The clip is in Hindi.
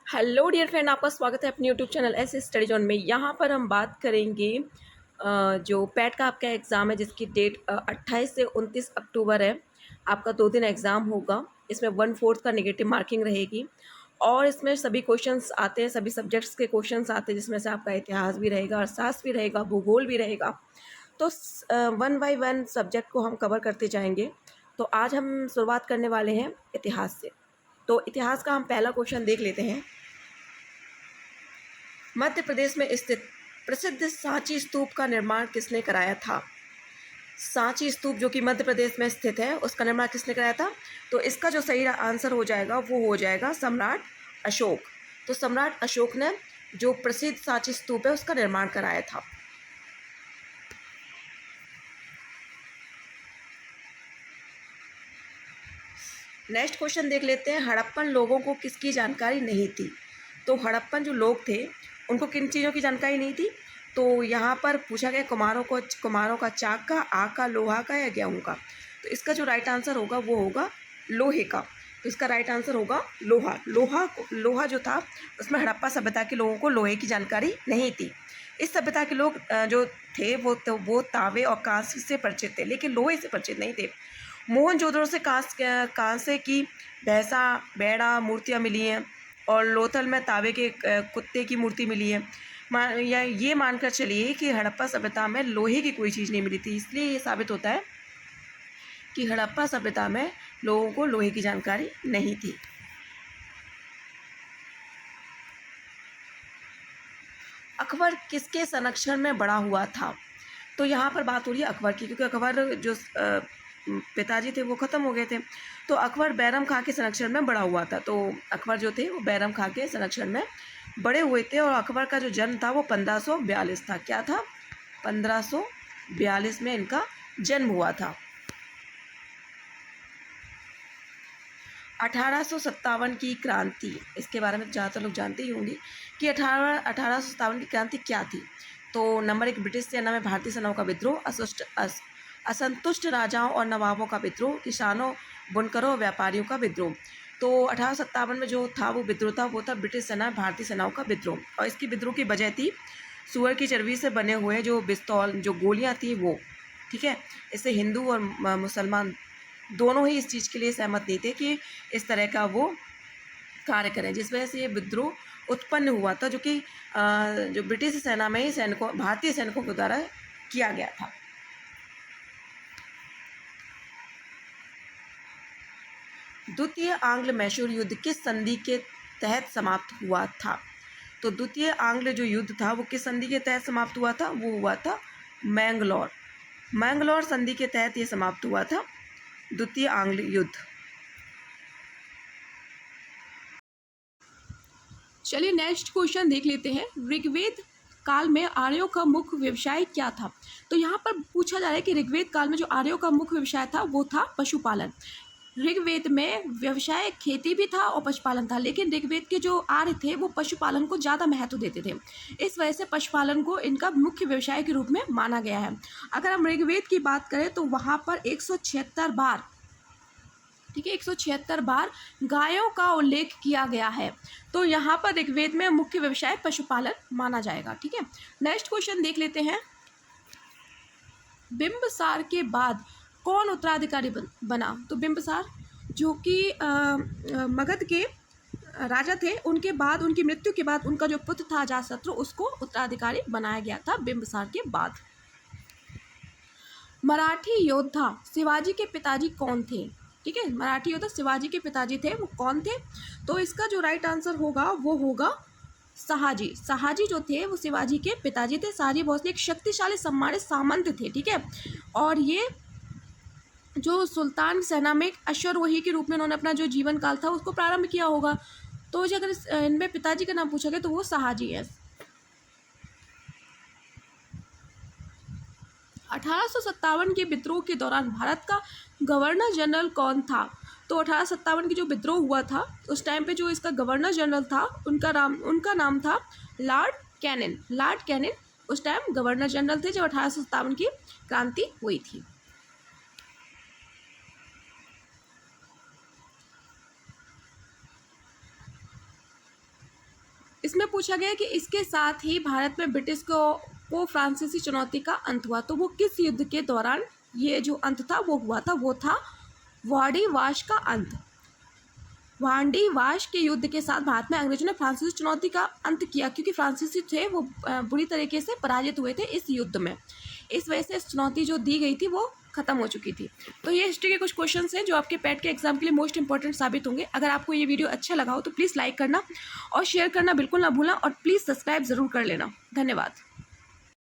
हेलो डियर फ्रेंड, आपका स्वागत है अपने यूट्यूब चैनल ऐसे स्टडी जोन में। यहाँ पर हम बात करेंगे जो पैट का आपका एग्ज़ाम है जिसकी डेट 28 से 29 अक्टूबर है। आपका 2 दिन एग्ज़ाम होगा। इसमें 1/4 का नेगेटिव मार्किंग रहेगी और इसमें सभी क्वेश्चंस आते हैं, सभी सब्जेक्ट्स के क्वेश्चंस आते हैं, जिसमें से आपका इतिहास भी रहेगा, अर्थशास्त्र भी रहेगा, भूगोल भी रहेगा। तो 1 बाय 1 सब्जेक्ट को हम कवर करते जाएंगे। तो आज हम शुरुआत करने वाले हैं इतिहास से। तो इतिहास का हम पहला क्वेश्चन देख लेते हैं। मध्य प्रदेश में स्थित प्रसिद्ध सांची स्तूप का निर्माण किसने कराया था? सांची स्तूप जो कि मध्य प्रदेश में स्थित है, उसका निर्माण किसने कराया था? तो इसका जो सही आंसर हो जाएगा वो हो जाएगा सम्राट अशोक। तो सम्राट अशोक ने जो प्रसिद्ध सांची स्तूप है उसका निर्माण कराया था। नेक्स्ट क्वेश्चन देख लेते हैं। हड़प्पन लोगों को किसकी जानकारी नहीं थी? तो हड़प्पन जो लोग थे उनको किन चीज़ों की जानकारी नहीं थी? तो यहाँ पर पूछा गया कुम्हारों का चाक का, आग का, लोहा का या गेहूँ का। तो इसका जो राइट आंसर होगा वो होगा लोहे का। तो इसका राइट आंसर होगा लोहा। लोहा जो था उसमें हड़प्पा सभ्यता के लोगों को लोहे की जानकारी नहीं थी। इस सभ्यता के लोग जो थे वो तावे और कांसे से परिचित थे, लेकिन लोहे से परिचित नहीं थे। मोहनजोदड़ो से कांसे की भैंसा बेड़ा मूर्तियाँ मिली हैं और लोथल में तावे के कुत्ते की मूर्ति मिली है। या ये मानकर चलिए कि हड़प्पा सभ्यता में लोहे की कोई चीज़ नहीं मिली थी। इसलिए ये साबित होता है कि हड़प्पा सभ्यता में लोगों को लोहे की जानकारी नहीं थी। अकबर किसके संरक्षण में बड़ा हुआ था? तो यहाँ पर बात हो रही है अकबर की, क्योंकि अकबर जो पिताजी थे वो ख़त्म हो गए थे। तो अकबर बैरम खां के संरक्षण में बड़ा हुआ था। तो अकबर जो थे वो बैरम खां के संरक्षण में बड़े हुए थे और अकबर का जो जन्म था वो 1542 था। क्या था? 1542 में इनका जन्म हुआ था। 1857 की क्रांति, इसके बारे में ज़्यादातर लोग जानते ही होंगे कि 1857 की क्रांति क्या थी। तो नंबर 1, ब्रिटिश सेना में भारतीय सेनाओं का विद्रोह, असंतुष्ट राजाओं और नवाबों का विद्रोह, किसानों, बुनकरों और व्यापारियों का विद्रोह। तो 1857 में जो था वो विद्रोह था, वो था ब्रिटिश सेना भारतीय सेनाओं का विद्रोह। और इसकी विद्रोह की वजह थी सुअर की चर्बी से बने हुए जो पिस्तौल, जो गोलियां थी वो। ठीक है, इससे हिंदू और मुसलमान दोनों ही इस चीज़ के लिए सहमत नहीं थे कि इस तरह का वो कार्य करें, जिस वजह से ये विद्रोह उत्पन्न हुआ था, जो कि जो ब्रिटिश सेना में ही भारतीय सैनिकों के द्वारा किया गया था। द्वितीय आंग्ल मैसूर युद्ध किस संधि के तहत समाप्त हुआ था? तो द्वितीय आंग्ल जो युद्ध था वो किस संधि के तहत समाप्त हुआ था? वो हुआ था मैंगलोर संधि के तहत ये समाप्त हुआ था, द्वितीय आंग्ल युद्ध। चलिए नेक्स्ट क्वेश्चन देख लेते हैं। ऋग्वेद काल में आर्यों का मुख्य व्यवसाय क्या था? तो यहाँ पर पूछा जा रहा है कि ऋग्वेद काल में जो आर्यों का मुख्य व्यवसाय था वो था पशुपालन। ऋग्वेद में व्यवसाय खेती भी था और पशुपालन था, लेकिन ऋग्वेद के जो आर्य थे वो पशुपालन को ज़्यादा महत्व देते थे। इस वजह से पशुपालन को इनका मुख्य व्यवसाय के रूप में माना गया है। अगर हम ऋग्वेद की बात करें तो वहाँ पर 176 बार, ठीक है, 176 बार गायों का उल्लेख किया गया है। तो यहाँ पर ऋग्वेद में मुख्य व्यवसाय पशुपालन माना जाएगा। ठीक है, नेक्स्ट क्वेश्चन देख लेते हैं। बिंबसार के बाद कौन उत्तराधिकारी बना? तो बिंबसार जो कि मगध के राजा थे, उनके बाद, उनकी मृत्यु के बाद उनका जो पुत्र था अजातशत्रु, उसको उत्तराधिकारी बनाया गया था बिंबसार के बाद। मराठी योद्धा शिवाजी के पिताजी कौन थे? ठीक है, मराठी योद्धा शिवाजी के पिताजी थे, वो कौन थे? तो इसका जो राइट आंसर होगा वो होगा शहाजी। शहाजी जो थे वो शिवाजी के पिताजी थे। शहाजी भोसले एक शक्तिशाली सम्मानित सामंत थे। ठीक है, और ये जो सुल्तान सेना में अश्वरोही के रूप में उन्होंने अपना जो जीवन काल था उसको प्रारंभ किया होगा। तो अगर इनमें पिताजी का नाम पूछा गया तो वो शहाजी है। 1857 के विद्रोह के दौरान भारत का गवर्नर जनरल कौन था? तो 1857 की जो विद्रोह हुआ था उस टाइम पे जो इसका गवर्नर जनरल था उनका नाम था लॉर्ड कैनिन। उस टाइम गवर्नर जनरल थे जब 1857 की क्रांति हुई थी। इसमें पूछा गया कि इसके साथ ही भारत में ब्रिटिश को फ्रांसीसी चुनौती का अंत हुआ, तो वो किस युद्ध के दौरान ये जो अंत था वो हुआ था? वो था वाड़ी वाश का अंत। वांडी वाश के युद्ध के साथ भारत में अंग्रेजों ने फ्रांसीसी चुनौती का अंत किया, क्योंकि फ्रांसीसी थे वो बुरी तरीके से पराजित हुए थे इस युद्ध में। इस वजह से इस चुनौती जो दी गई थी वो खत्म हो चुकी थी। तो ये हिस्ट्री के कुछ क्वेश्चंस हैं जो आपके पैट के एग्जाम के लिए मोस्ट इंपॉर्टेंट साबित होंगे। अगर आपको ये वीडियो अच्छा लगा हो तो प्लीज़ लाइक करना और शेयर करना बिल्कुल ना भूलना, और प्लीज़ सब्सक्राइब ज़रूर कर लेना। धन्यवाद।